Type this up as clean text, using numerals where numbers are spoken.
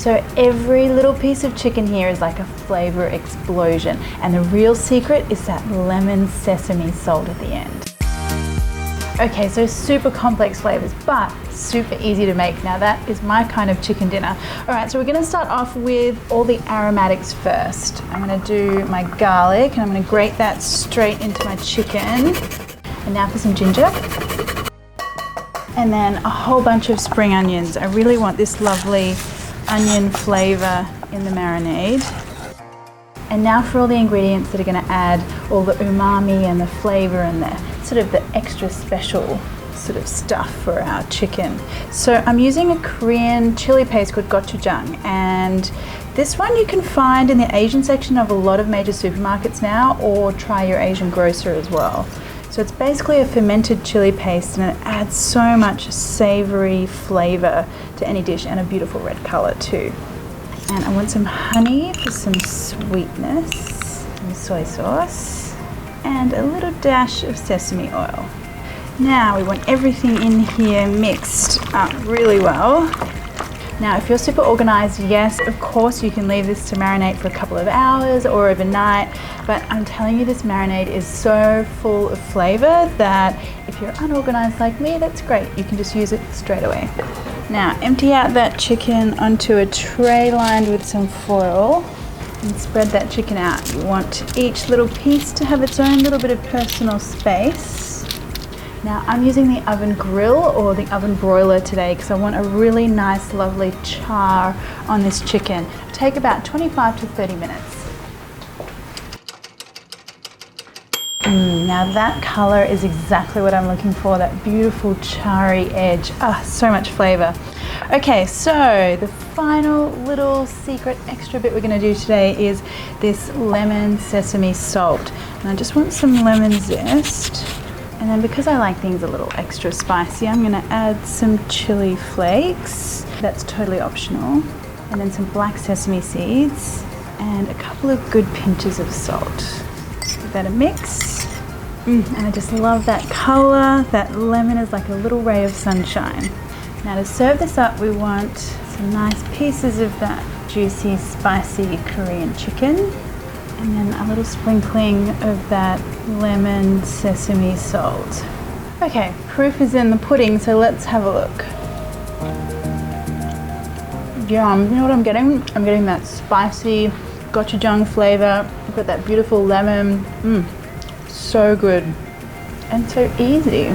So every little piece of chicken here is like a flavor explosion. And the real secret is that lemon sesame salt at the end. Okay, so super complex flavors, but super easy to make. Now that is my kind of chicken dinner. All right, so we're gonna start off with all the aromatics first. I'm gonna do my garlic and I'm gonna grate that straight into my chicken. And now for some ginger. And then a whole bunch of spring onions. I really want this lovely onion flavor in the marinade. And now for all the ingredients that are gonna add all the umami and the flavor and the sort of the extra special sort of stuff for our chicken. So I'm using a Korean chili paste called gochujang, and this one you can find in the Asian section of a lot of major supermarkets now, or try your Asian grocer as well. So it's basically a fermented chili paste and it adds so much savory flavor to any dish and a beautiful red color too. And I want some honey for some sweetness, some soy sauce, and a little dash of sesame oil. Now we want everything in here mixed up really well. Now if you're super organized, yes, of course you can leave this to marinate for a couple of hours or overnight, but I'm telling you this marinade is so full of flavor that if you're unorganized like me, that's great. You can just use it straight away. Now empty out that chicken onto a tray lined with some foil and spread that chicken out. You want each little piece to have its own little bit of personal space. Now I'm using the oven grill or the oven broiler today because I want a really nice lovely char on this chicken. It'll take about 25 to 30 minutes. Now that color is exactly what I'm looking for, that beautiful charry edge. Ah, so much flavor. Okay, so the final little secret extra bit we're gonna do today is this lemon sesame salt. And I just want some lemon zest. And then because I like things a little extra spicy, I'm gonna add some chili flakes. That's totally optional. And then some black sesame seeds and a couple of good pinches of salt. Give that a mix. And I just love that color. That lemon is like a little ray of sunshine. Now to serve this up, we want some nice pieces of that juicy, spicy Korean chicken. And then a little sprinkling of that lemon sesame salt. Okay, proof is in the pudding, so let's have a look. Yum, you know what I'm getting? I'm getting that spicy gochujang flavor. I've got that beautiful lemon. So good and so easy.